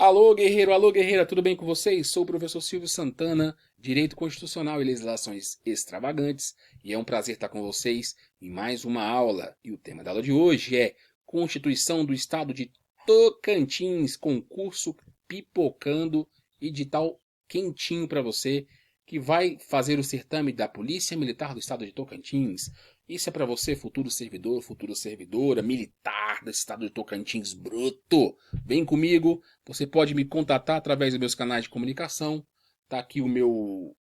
Alô, guerreiro, alô, guerreira, tudo bem com vocês? Sou o professor Silvio Santana, Direito Constitucional e Legislações Extravagantes, e é um prazer estar com vocês em mais uma aula. E o tema da aula de hoje é Constituição do Estado de Tocantins, concurso pipocando, edital quentinho para você, que vai fazer o certame da Polícia Militar do Estado de Tocantins. Isso é para você, futuro servidor, futura servidora, militar do Estado de Tocantins bruto. Vem comigo. Você pode me contatar através dos meus canais de comunicação. Tá aqui o meu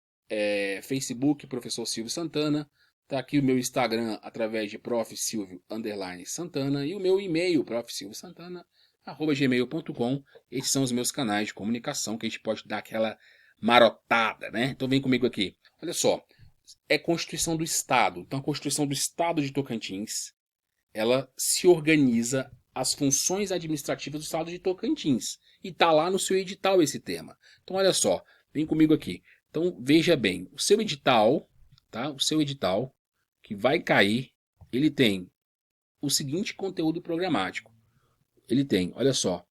Facebook, Professor Silvio Santana. Tá aqui o meu Instagram através de Prof. Silvio Santana. E o meu e-mail, profsilviosantana@gmail.com. Esses são os meus canais de comunicação que a gente pode dar aquela marotada, né? Então vem comigo aqui. Olha só, é Constituição do Estado. Então a Constituição do Estado de Tocantins, ela se organiza as funções administrativas do Estado de Tocantins. E está lá no seu edital esse tema. Então, olha só, vem comigo aqui. Então, veja bem, o seu edital, tá? O seu edital que vai cair, ele tem o seguinte conteúdo programático. Ele tem, olha só,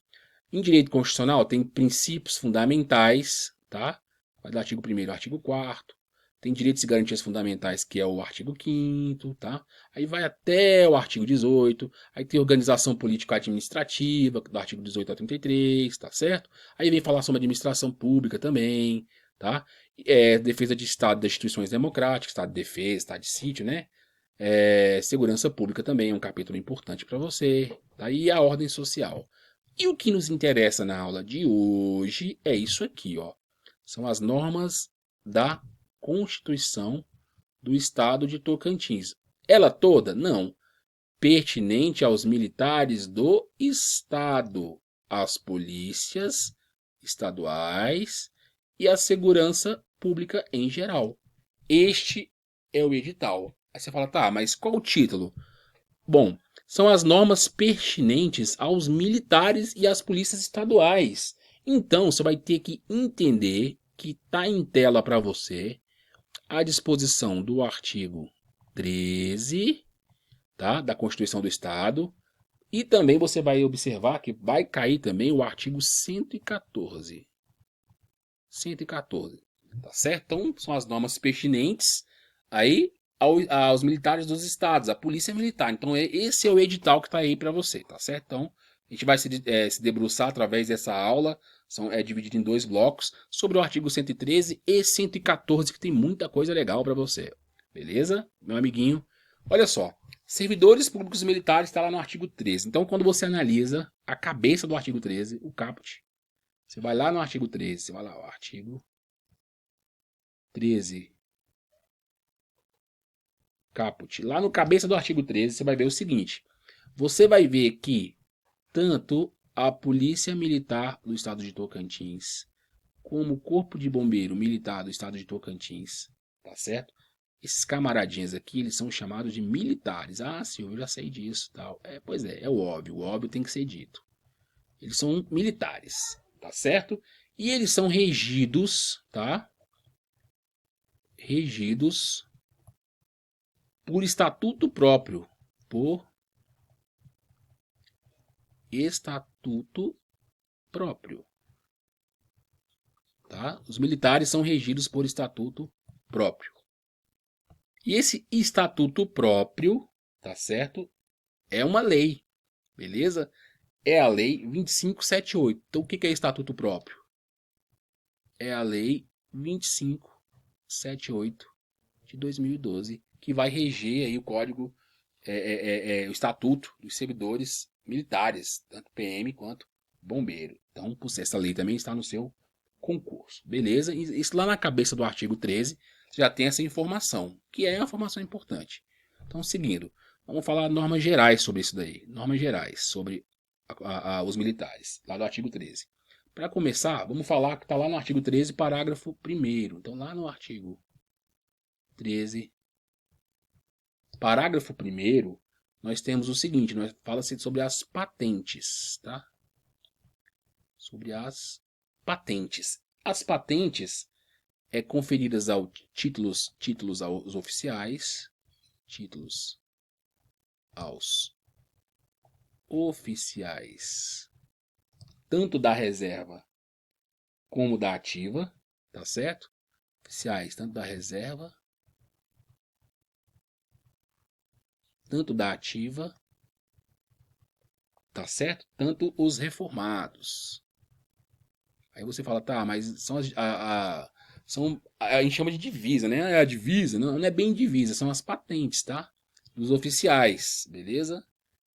em direito constitucional tem princípios fundamentais, tá? Vai do artigo 1º ao artigo 4º. Tem direitos e garantias fundamentais, que é o artigo 5º, tá? Aí vai até o artigo 18, aí tem organização político-administrativa, do artigo 18 ao 33, tá certo? Aí vem falar sobre administração pública também, tá? Defesa de Estado das instituições democráticas, Estado de defesa, Estado de sítio, né? Segurança pública também é um capítulo importante para você, tá? E a ordem social. E o que nos interessa na aula de hoje é isso aqui, ó. São as normas da Constituição do Estado de Tocantins. Ela toda? Não. Pertinente aos militares do Estado, às polícias estaduais e à segurança pública em geral. Este é o edital. Aí você fala, tá, mas qual o título? Bom, são as normas pertinentes aos militares e às polícias estaduais. Então, você vai ter que entender que está em tela para você a disposição do artigo 13, tá, da Constituição do Estado, e também você vai observar que vai cair também o artigo 114. 114, tá certo? Então, são as normas pertinentes aí aos militares dos estados, a polícia militar. Então, esse é o edital que está aí para você, tá certo? Então, a gente vai se debruçar através dessa aula, é dividido em dois blocos, sobre o artigo 113 e 114, que tem muita coisa legal para você. Beleza? Meu amiguinho. Olha só, servidores públicos militares está lá no artigo 13. Então, quando você analisa a cabeça do artigo 13, o caput, você vai lá no artigo 13, você vai lá, o artigo 13, caput. Lá no cabeça do artigo 13, você vai ver o seguinte. Você vai ver que tanto a Polícia Militar do Estado de Tocantins, como o Corpo de Bombeiro Militar do Estado de Tocantins, tá certo? Esses camaradinhas aqui, eles são chamados de militares. Ah, Silvio, eu já sei disso, tal. Pois é o óbvio tem que ser dito. Eles são militares, tá certo? E eles são regidos, tá? Regidos por estatuto próprio, por estatuto próprio, tá? Os militares são regidos por estatuto próprio. E esse estatuto próprio, tá certo? É uma lei, beleza? É a lei 2578. Então o que é estatuto próprio? É a lei 2578 de 2012, que vai reger aí o código, o estatuto dos servidores militares, tanto PM quanto bombeiro. Então, essa lei também está no seu concurso, beleza? Isso lá na cabeça do artigo 13 já tem essa informação, que é uma informação importante. Então, seguindo, vamos falar normas gerais sobre isso daí. Normas gerais sobre os militares, lá do artigo 13. Para começar, vamos falar que está lá no artigo 13, parágrafo 1º. Então, lá no artigo 13, parágrafo 1º, nós temos o seguinte, nós fala-se sobre as patentes, tá? Sobre as patentes. As patentes conferidas aos títulos aos oficiais, títulos aos oficiais tanto da reserva como da ativa, tá certo? Oficiais, tanto da reserva, tanto da ativa, tá certo? Tanto os reformados. Aí você fala, tá, mas são a gente chama de divisa, né? É a divisa, não é bem divisa, são as patentes, tá? Dos oficiais, beleza?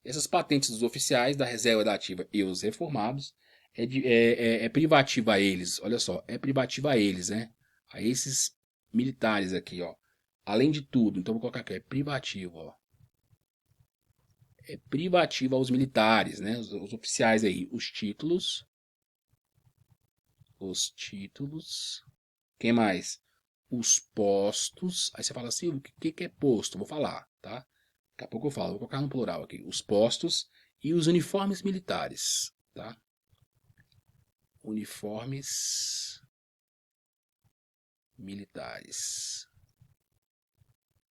Essas patentes dos oficiais da reserva da ativa e os reformados é privativa a eles, olha só, é privativa a eles, né? A esses militares aqui, ó. Além de tudo, então vou colocar aqui, é privativo, ó. É privativa aos militares, né? Os oficiais aí, os títulos, quem mais? Os postos. Aí você fala assim, o que é posto? Vou falar, tá? Daqui a pouco eu falo, vou colocar no plural aqui. Os postos e os uniformes militares, tá? Uniformes militares.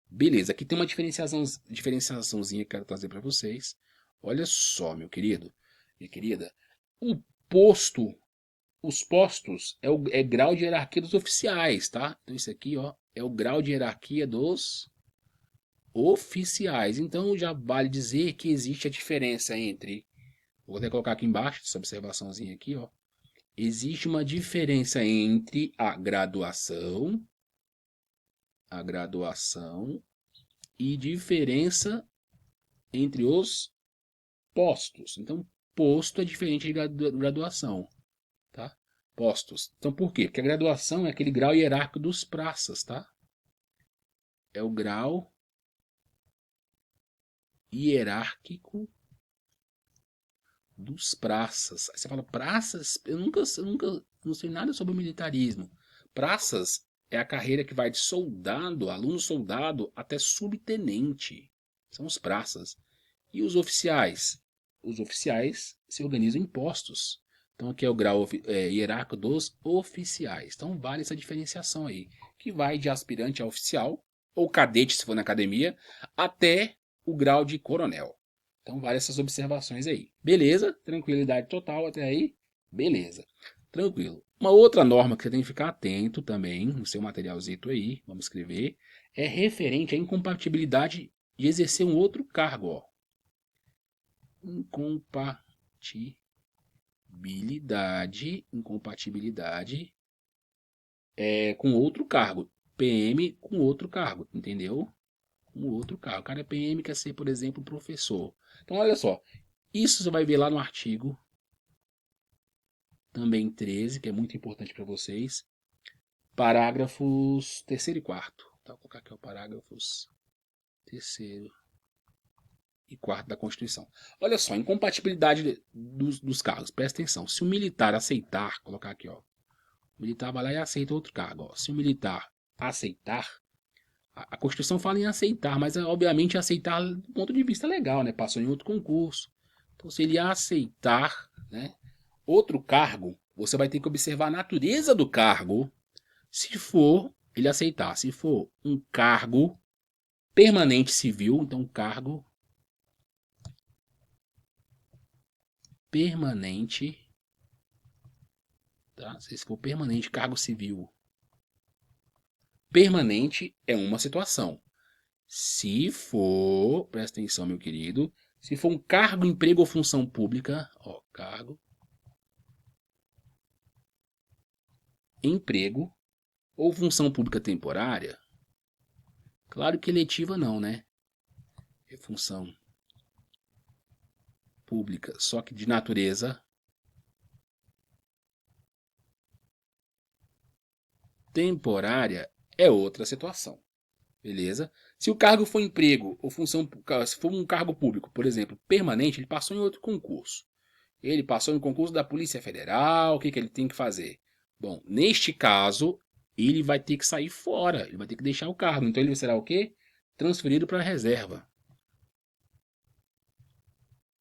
Beleza, aqui tem uma diferenciaçãozinha que eu quero trazer para vocês. Olha só, meu querido, minha querida. O posto, os postos é grau de hierarquia dos oficiais, tá? Então isso aqui, ó, é o grau de hierarquia dos oficiais. Então já vale dizer que existe a diferença entre, vou até colocar aqui embaixo essa observaçãozinha aqui, ó. Existe uma diferença entre a graduação e diferença entre os postos. Então, posto é diferente de graduação, tá? Postos. Então, por quê? Porque a graduação é aquele grau hierárquico dos praças, tá? É o grau hierárquico dos praças. Aí você fala, praças? Eu nunca não sei nada sobre militarismo. Praças é a carreira que vai de soldado, aluno soldado, até subtenente. São os praças. E os oficiais? Os oficiais se organizam em postos. Então aqui é o grau hierárquico dos oficiais. Então vale essa diferenciação aí, que vai de aspirante a oficial, ou cadete se for na academia, até o grau de coronel. Então vale essas observações aí. Beleza? Tranquilidade total até aí? Beleza. Tranquilo. Uma outra norma que você tem que ficar atento também, no seu materialzito aí, vamos escrever, é referente à incompatibilidade de exercer um outro cargo, ó. Incompatibilidade com outro cargo. PM com outro cargo, entendeu? Com outro cargo. O cara é PM, quer ser, por exemplo, professor. Então, olha só. Isso você vai ver lá no artigo, também 13, que é muito importante para vocês. Parágrafos terceiro e quarto. Tá, vou colocar aqui o parágrafos terceiro e quarto da Constituição. Olha só, incompatibilidade dos cargos. Presta atenção. Se o militar aceitar, colocar aqui, ó. O militar vai lá e aceita outro cargo. Ó. Se o militar aceitar, a Constituição fala em aceitar, mas obviamente aceitar do ponto de vista legal, né? Passou em outro concurso. Então, se ele aceitar, né, outro cargo, você vai ter que observar a natureza do cargo. Se for ele aceitar, se for um cargo permanente civil, então um cargo permanente, tá? Se for permanente, cargo civil permanente é uma situação. Se for, presta atenção, meu querido, se for um cargo, emprego ou função pública, ó, cargo, emprego ou função pública temporária, claro que eletiva não, né? É função pública, só que de natureza temporária é outra situação. Beleza? Se o cargo for emprego ou função, se for um cargo público, por exemplo, permanente, ele passou em outro concurso. Ele passou no concurso da Polícia Federal, o que ele tem que fazer? Bom, neste caso, ele vai ter que sair fora, ele vai ter que deixar o cargo. Então ele será o quê? Transferido para a reserva.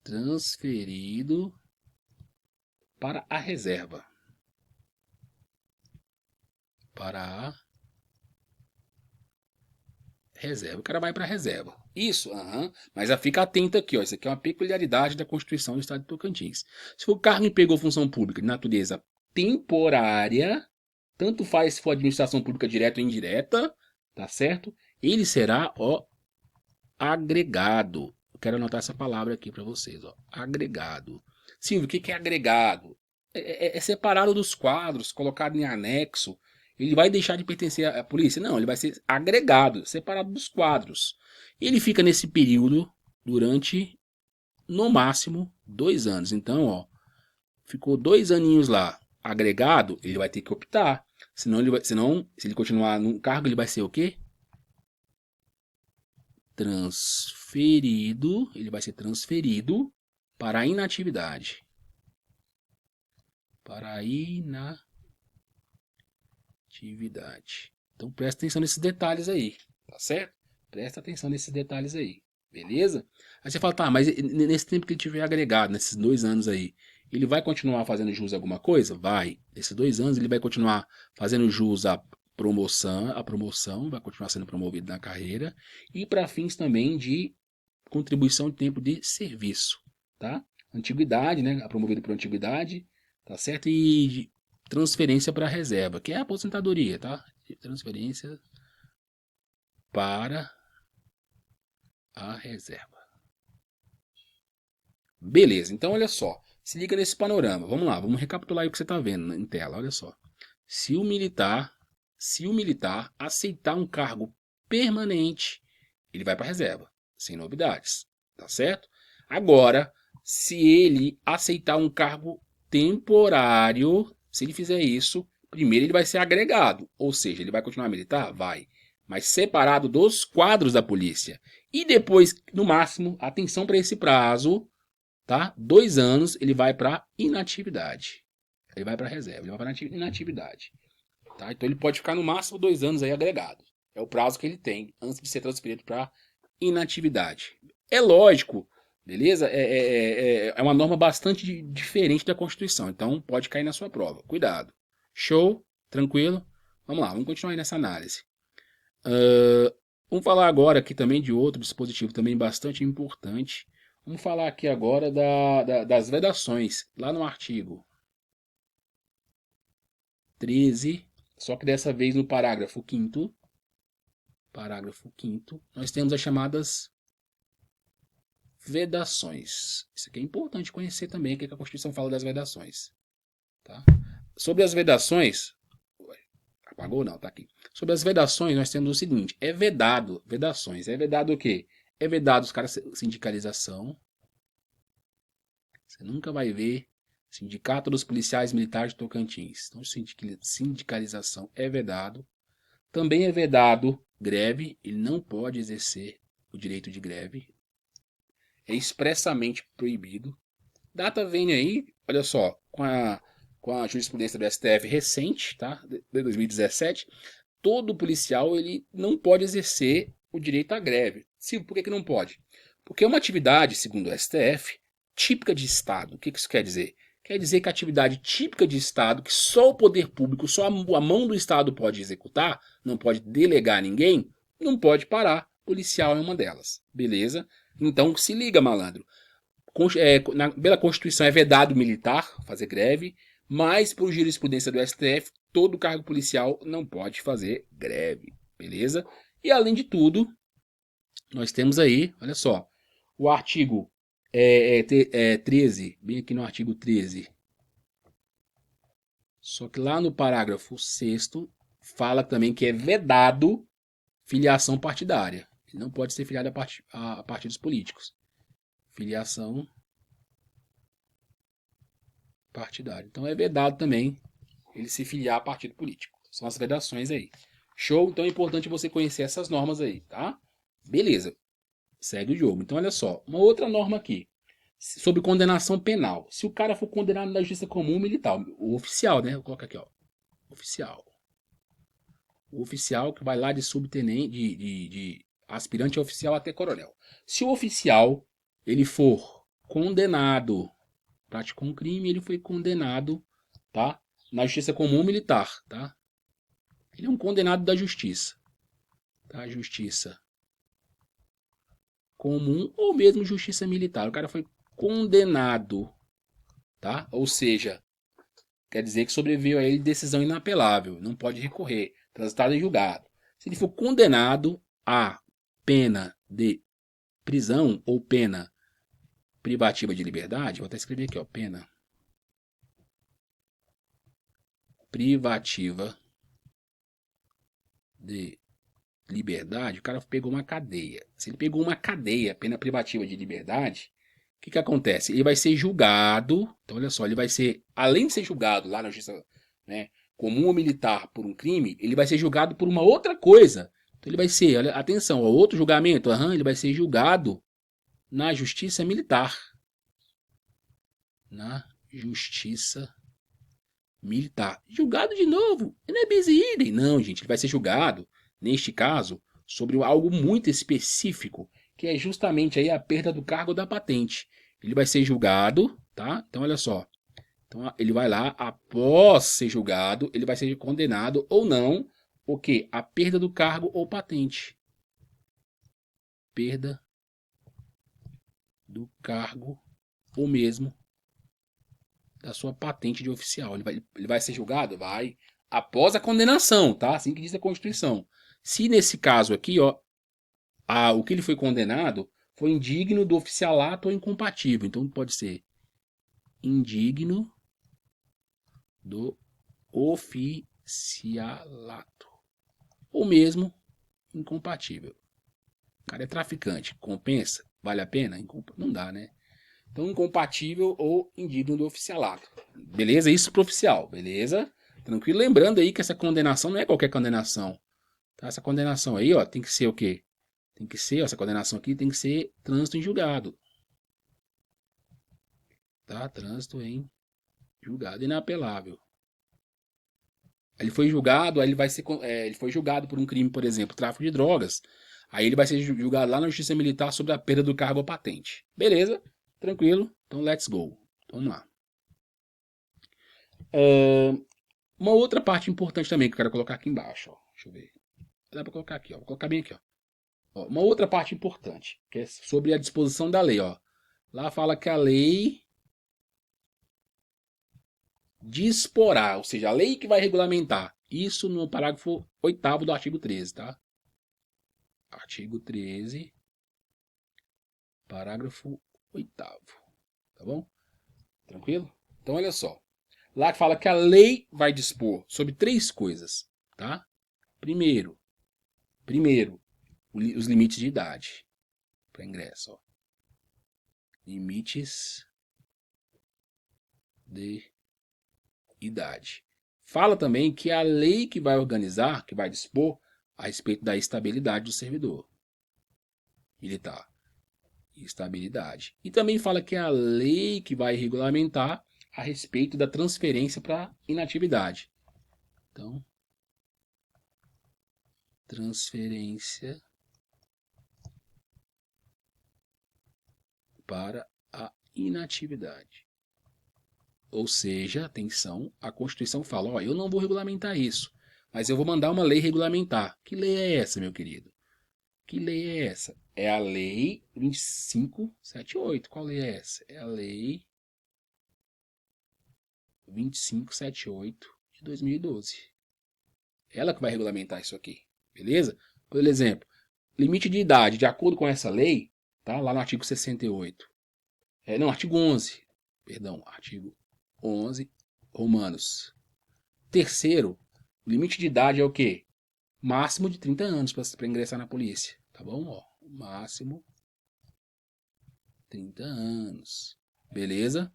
Transferido para a reserva. Para a Reserva. O cara vai para reserva. Isso, aham. Mas já fica atento aqui, ó. Isso aqui é uma peculiaridade da Constituição do Estado de Tocantins. Se o cargo empregou função pública de natureza temporária, tanto faz se for administração pública direta ou indireta, tá certo? Ele será, ó, agregado. Eu quero anotar essa palavra aqui para vocês, ó. Agregado. Silvio, o que é agregado? É separado dos quadros, colocado em anexo. Ele vai deixar de pertencer à polícia? Não, ele vai ser agregado, separado dos quadros. Ele fica nesse período durante, no máximo, 2 anos. Então, ó, ficou 2 aninhos lá agregado, ele vai ter que optar. Senão, se ele continuar no cargo, ele vai ser o quê? Transferido. Ele vai ser transferido para a inatividade. Para a inatividade. Então presta atenção nesses detalhes aí, tá certo? Presta atenção nesses detalhes aí, beleza? Aí você fala, tá, mas nesse tempo que ele tiver agregado, nesses 2 anos aí, ele vai continuar fazendo jus a alguma coisa? Vai. Nesses 2 anos ele vai continuar fazendo jus à promoção, vai continuar sendo promovido na carreira, e para fins também de contribuição de tempo de serviço, tá? Antiguidade, né? Promovido por antiguidade, tá certo? E transferência para a reserva, que é a aposentadoria, tá? Transferência para a reserva. Beleza, então olha só. Se liga nesse panorama. Vamos lá, vamos recapitular aí o que você está vendo em tela. Olha só. Se o militar aceitar um cargo permanente, ele vai para a reserva, sem novidades, tá certo? Agora, se ele aceitar um cargo temporário, se ele fizer isso, primeiro ele vai ser agregado, ou seja, ele vai continuar militar? Vai, mas separado dos quadros da polícia. E depois, no máximo, atenção para esse prazo, tá? 2 anos, ele vai para inatividade. Ele vai para reserva, ele vai para inatividade. Tá? Então ele pode ficar no máximo 2 anos aí agregado. É o prazo que ele tem antes de ser transferido para inatividade. É lógico, beleza? É uma norma bastante diferente da Constituição. Então pode cair na sua prova. Cuidado. Show? Tranquilo? Vamos lá, vamos continuar aí nessa análise. Vamos falar agora aqui também de outro dispositivo também bastante importante. Vamos falar aqui agora das vedações, lá no artigo 13, só que dessa vez no parágrafo 5º, nós temos as chamadas vedações. Isso aqui é importante conhecer também, o que a Constituição fala das vedações. Tá? Sobre as vedações, apagou não, tá aqui. Sobre as vedações, nós temos o seguinte, é vedado o quê? É vedado os caras sindicalização. Você nunca vai ver Sindicato dos Policiais Militares de Tocantins. Então, sindicalização é vedado. Também é vedado greve. Ele não pode exercer o direito de greve. É expressamente proibido. Data vem aí, olha só, com a jurisprudência do STF recente, tá? De 2017. Todo policial ele não pode exercer o direito à greve. Sim, por que não pode? Porque é uma atividade, segundo o STF, típica de Estado. O que isso quer dizer? Quer dizer que a atividade típica de Estado, que só o poder público, só a mão do Estado pode executar, não pode delegar a ninguém, não pode parar. Policial é uma delas. Beleza? Então se liga, malandro. Pela Constituição é vedado militar fazer greve, mas por jurisprudência do STF, todo cargo policial não pode fazer greve. Beleza? E além de tudo, nós temos aí, olha só, o artigo 13, bem aqui no artigo 13. Só que lá no parágrafo 6º, fala também que é vedado filiação partidária. Ele não pode ser filiado a partidos políticos. Filiação partidária. Então é vedado também ele se filiar a partido político. São as vedações aí. Show? Então é importante você conhecer essas normas aí, tá? Beleza. Segue o jogo. Então olha só, uma outra norma aqui. Sobre condenação penal. Se o cara for condenado na justiça comum militar, o oficial, né? Vou colocar aqui, ó. Oficial. O oficial que vai lá de subtenente, de aspirante a oficial até coronel. Se o oficial ele for condenado, praticou um crime, ele foi condenado, tá? Na justiça comum militar, tá? Ele é um condenado da justiça. Tá? Justiça comum ou mesmo justiça militar. O cara foi condenado, tá? Ou seja, quer dizer que sobreviveu a ele decisão inapelável, não pode recorrer, transitado em julgado. Se ele for condenado a pena de prisão ou pena privativa de liberdade, vou até escrever aqui, ó, pena privativa de liberdade, o cara pegou uma cadeia. Se ele pegou uma cadeia, pena privativa de liberdade, o que acontece? Ele vai ser julgado, então olha só, ele vai ser, além de ser julgado lá na justiça, né, comum ou militar por um crime, ele vai ser julgado por uma outra coisa. Então ele vai ser, olha, atenção, ó, outro julgamento, ele vai ser julgado na justiça militar. Na justiça militar. Julgado de novo. Não é busy idem. Não, gente, ele vai ser julgado, neste caso, sobre algo muito específico, que é justamente aí a perda do cargo da patente. Ele vai ser julgado, tá? Então, olha só. Então, ele vai lá, após ser julgado, ele vai ser condenado ou não, o quê? A perda do cargo ou patente. Perda do cargo ou mesmo da sua patente de oficial. Ele vai ser julgado? Vai. Após a condenação, tá? Assim que diz a Constituição. Se nesse caso aqui, ó, o que ele foi condenado foi indigno do oficialato ou incompatível. Então pode ser indigno do oficialato. Ou mesmo incompatível. O cara é traficante. Compensa? Vale a pena? Não dá, né? Então, incompatível ou indigno do oficialato. Beleza? Isso pro oficial, beleza? Tranquilo? Lembrando aí que essa condenação não é qualquer condenação. Tá? Essa condenação aí, ó, tem que ser o quê? Tem que ser, ó, essa condenação aqui tem que ser trânsito em julgado. Tá? Trânsito em julgado inapelável. Ele foi julgado, aí ele vai ser, ele foi julgado por um crime, por exemplo, tráfico de drogas. Aí ele vai ser julgado lá na Justiça Militar sobre a perda do cargo ou patente. Beleza? Tranquilo? Então, let's go. Vamos lá. Uma outra parte importante também que eu quero colocar aqui embaixo. Ó. Deixa eu ver. Dá para colocar aqui, ó. Vou colocar bem aqui, ó. Uma outra parte importante, que é sobre a disposição da lei, ó. Lá fala que a lei disporá, ou seja, a lei que vai regulamentar. Isso no parágrafo 8º do artigo 13, tá? Artigo 13, parágrafo 8º. Tá bom? Tranquilo? Então, olha só. Lá fala que a lei vai dispor sobre 3 coisas, tá? Primeiro, os limites de idade para ingresso, ó. Limites de idade. Fala também que a lei que vai organizar, que vai dispor a respeito da estabilidade do servidor militar. Estabilidade. E também fala que é a lei que vai regulamentar a respeito da transferência para inatividade. Então, transferência para a inatividade. Ou seja, atenção, a Constituição fala, ó, eu não vou regulamentar isso, mas eu vou mandar uma lei regulamentar. Que lei é essa, meu querido? Que lei é essa? É a Lei 2578. Qual lei é essa? É a Lei 2578 de 2012. Ela que vai regulamentar isso aqui, beleza? Por exemplo, limite de idade, de acordo com essa lei, tá? Lá no artigo 68. Não, artigo 11. Perdão, artigo 11, Romanos. Terceiro, o limite de idade é o quê? Máximo de 30 anos para ingressar na polícia, tá bom? Ó, máximo 30 anos. Beleza?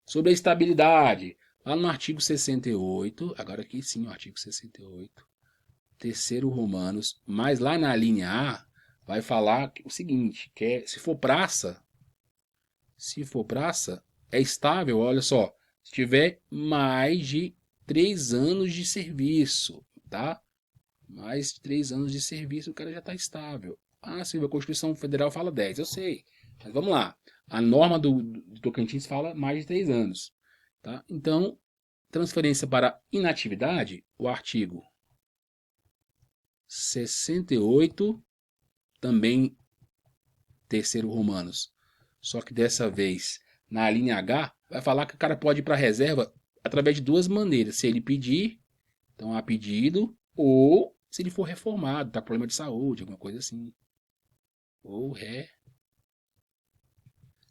Sobre a estabilidade, lá no artigo 68, agora aqui sim, o artigo 68, terceiro Romanos, mas lá na linha A, vai falar o seguinte, que é, se for praça, é estável, olha só, se tiver mais de 3 anos de serviço, tá? Mais de 3 anos de serviço, o cara já está estável. Ah, sim, a Constituição Federal fala 10, eu sei. Mas vamos lá. A norma do Tocantins fala mais de 3 anos. Tá? Então, transferência para inatividade, o artigo 68 também terceiro Romanos. Só que dessa vez, na linha H, vai falar que o cara pode ir para a reserva através de duas maneiras. Se ele pedir, então há pedido, ou se ele for reformado, tá com problema de saúde, alguma coisa assim. Ou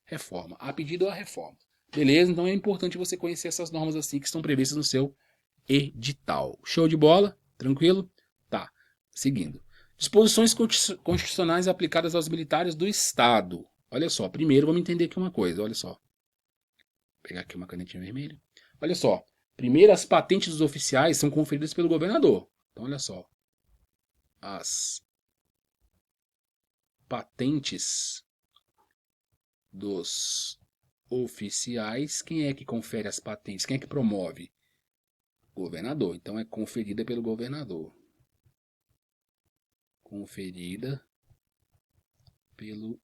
reforma. Há pedido ou a reforma. Beleza? Então é importante você conhecer essas normas assim que estão previstas no seu edital. Show de bola? Tranquilo? Tá. Seguindo. Disposições constitucionais aplicadas aos militares do Estado. Olha só, primeiro vamos entender aqui uma coisa, olha só. Vou pegar aqui uma canetinha vermelha. Olha só, primeiro as patentes dos oficiais são conferidas pelo governador. Então olha só. As patentes dos oficiais, quem é que confere as patentes? Quem é que promove? Governador. Então é conferida pelo governador. Conferida pelo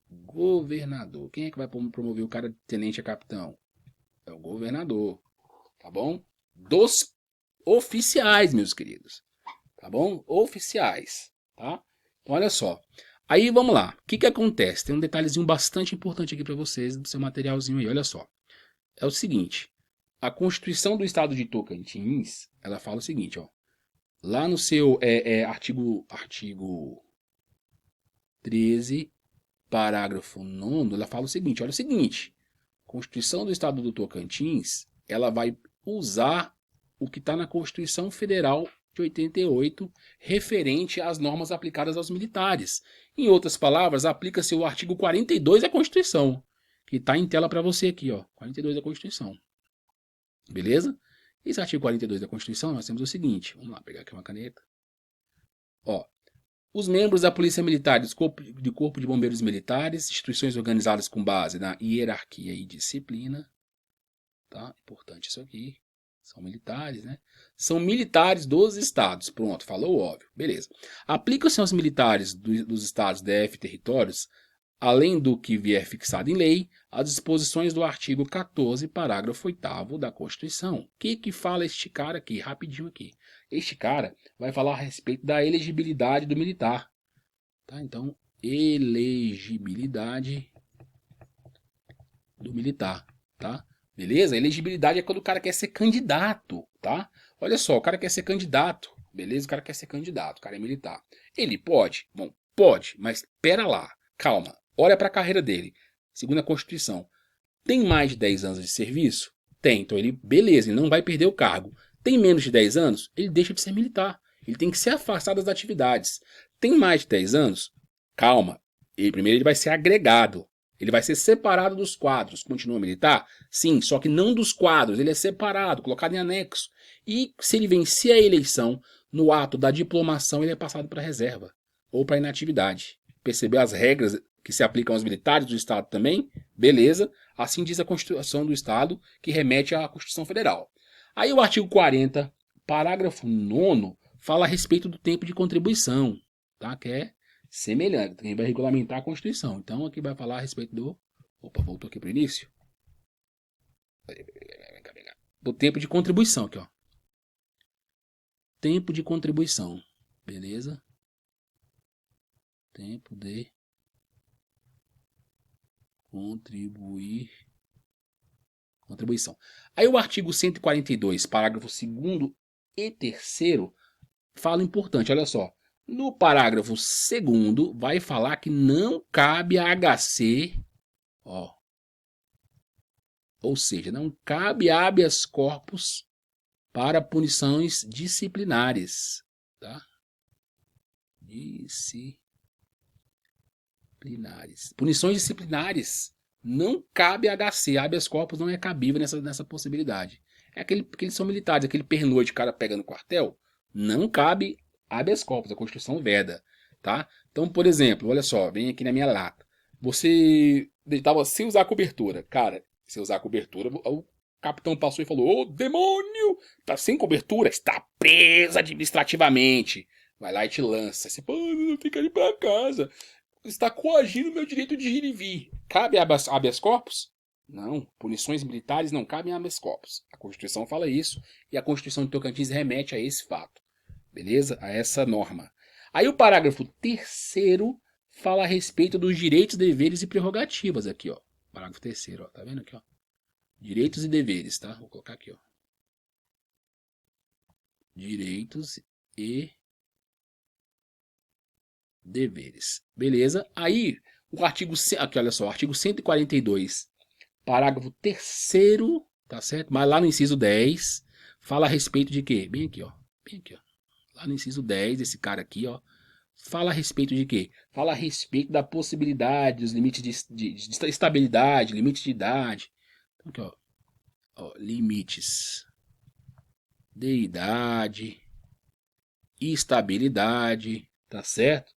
governador. Quem é que vai promover o cara de tenente a capitão? É o governador. Tá bom? Dos oficiais, meus queridos. Tá bom? Oficiais. Tá? Então olha só. Aí vamos lá. O que acontece? Tem um detalhezinho bastante importante aqui para vocês do seu materialzinho aí. Olha só. É o seguinte. A Constituição do Estado de Tocantins, ela fala o seguinte, ó. Lá no seu artigo 13, parágrafo 9º, ela fala o seguinte, olha o seguinte. A Constituição do Estado do Tocantins, ela vai usar o que está na Constituição Federal de 88, referente às normas aplicadas aos militares. Em outras palavras, aplica-se o artigo 42 da Constituição, que está em tela para você aqui, ó. 42 da Constituição. Beleza? Esse artigo 42 da Constituição, nós temos o seguinte. Vamos lá, pegar aqui uma caneta. Ó, os membros da Polícia Militar, de Corpo de Bombeiros Militares, instituições organizadas com base na hierarquia e disciplina. Tá? Importante isso aqui. São militares, né? São militares dos estados. Pronto, falou óbvio. Beleza. Aplicam-se aos militares dos estados, DF, territórios, além do que vier fixado em lei, as disposições do artigo 14, parágrafo 8º da Constituição. O que fala este cara aqui? Rapidinho aqui. Este cara vai falar a respeito da elegibilidade do militar. Tá? Então, elegibilidade do militar. Tá? Beleza? Elegibilidade é quando o cara quer ser candidato. Tá? Olha só, o cara quer ser candidato. Beleza? O cara quer ser candidato. O cara é militar. Ele pode? Bom, pode, mas pera lá. Calma. Olha para a carreira dele. Segundo a Constituição. Tem mais de 10 anos de serviço? Tem. Então ele, beleza, ele não vai perder o cargo. Tem menos de 10 anos? Ele deixa de ser militar. Ele tem que ser afastado das atividades. Tem mais de 10 anos? Calma. Primeiro ele vai ser agregado. Ele vai ser separado dos quadros. Continua militar? Sim, só que não dos quadros. Ele é separado, colocado em anexo. E se ele vencer a eleição, no ato da diplomação, ele é passado para reserva. Ou para inatividade. Percebeu as regras que se aplicam aos militares do Estado também? Beleza. Assim diz a Constituição do Estado, que remete à Constituição Federal. Aí o artigo 40, parágrafo 9º, fala a respeito do tempo de contribuição, tá? Que é semelhante, quem vai regulamentar a Constituição. Então aqui vai falar a respeito do... Opa, voltou aqui para o início. Do tempo de contribuição aqui, ó. Tempo de contribuição. Beleza? Tempo de contribuição. Aí o artigo 142, parágrafo 2º e 3º, fala importante, olha só. No parágrafo 2º vai falar que não cabe a HC, ó. Ou seja, não cabe habeas corpus para punições disciplinares, tá? Punições disciplinares. Não cabe HC. Habeas corpus não é cabível nessa possibilidade. É aquele, porque eles são militares, aquele pernoite, o cara pega no quartel. Não cabe habeas corpus. A Constituição veda. Tá? Então, por exemplo, olha só, vem aqui na minha lata. Você estava sem usar cobertura. Cara, sem usar cobertura, o capitão passou e falou: Ô demônio! Tá sem cobertura? Está preso administrativamente. Vai lá e te lança. Você, pô, fica ali pra casa. Está coagindo o meu direito de ir e vir. Cabe habeas corpus? Não. Punições militares não cabem habeas corpus. A Constituição fala isso e a Constituição de Tocantins remete a esse fato. Beleza? A essa norma. Aí o parágrafo 3º fala a respeito dos direitos, deveres e prerrogativas aqui, ó. Parágrafo 3º, ó. Tá vendo aqui, ó? Direitos e deveres, tá? Vou colocar aqui, ó. Direitos e deveres. Beleza? Aí, o artigo... Aqui, olha só. Artigo 142, parágrafo 3º, tá certo? Mas lá no inciso 10, fala a respeito de quê? Bem aqui, ó. Bem aqui, ó. Lá no inciso 10, esse cara aqui, ó. Fala a respeito de quê? Fala a respeito da possibilidade, dos limites de estabilidade, limites de idade. Então, aqui, ó, limites de idade, estabilidade, tá certo?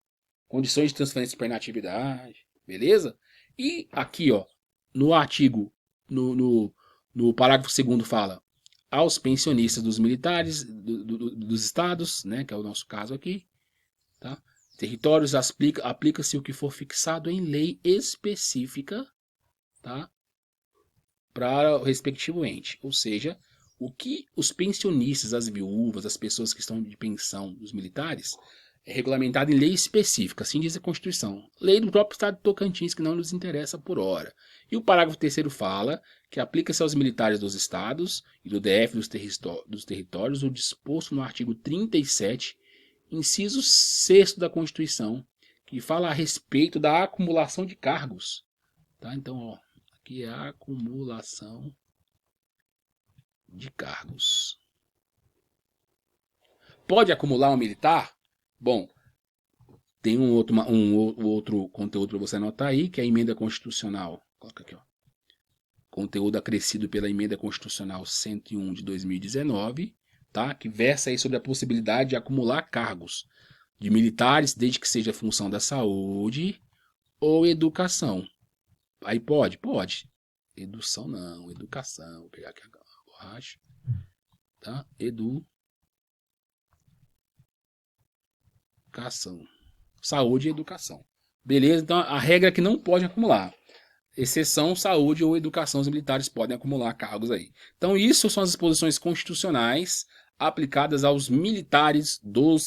Condições de transferência para inatividade, beleza? E aqui, ó, no artigo, no parágrafo 2º fala aos pensionistas dos militares dos estados, né, que é o nosso caso aqui, tá? Territórios aplica-se o que for fixado em lei específica, tá? Para o respectivo ente. Ou seja, o que os pensionistas, as viúvas, as pessoas que estão de pensão dos militares, é regulamentado em lei específica, assim diz a Constituição. Lei do próprio Estado de Tocantins, que não nos interessa por hora. E o parágrafo 3º fala que aplica-se aos militares dos estados e do DF dos territórios o disposto no artigo 37, inciso 6º da Constituição, que fala a respeito da acumulação de cargos. Tá? Então, ó, aqui é a acumulação de cargos. Pode acumular um militar? Bom, tem um outro conteúdo para você anotar aí, que é a emenda constitucional. Coloca aqui, ó. Conteúdo acrescido pela emenda constitucional 101 de 2019, tá? Que versa aí sobre a possibilidade de acumular cargos de militares, desde que seja função da saúde ou educação. Aí pode? Pode. Educação não, educação. Vou pegar aqui a borracha. Tá? Educação. Saúde e educação. Beleza? Então a regra é que não pode acumular. Exceção, saúde ou educação, os militares podem acumular cargos aí. Então isso são as disposições constitucionais aplicadas aos militares do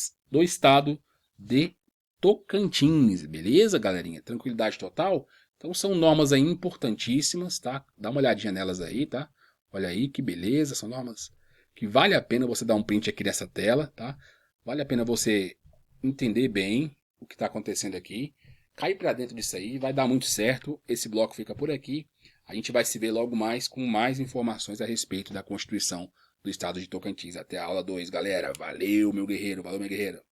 estado de Tocantins. Beleza, galerinha? Tranquilidade total? Então são normas aí importantíssimas, tá? Dá uma olhadinha nelas aí, tá? Olha aí que beleza, são normas que vale a pena você dar um print aqui nessa tela, tá? Vale a pena você entender bem o que está acontecendo aqui. Cai para dentro disso aí, vai dar muito certo. Esse bloco fica por aqui. A gente vai se ver logo mais com mais informações a respeito da Constituição do Estado de Tocantins. Até a aula 2, galera. Valeu, meu guerreiro. Valeu, minha guerreira.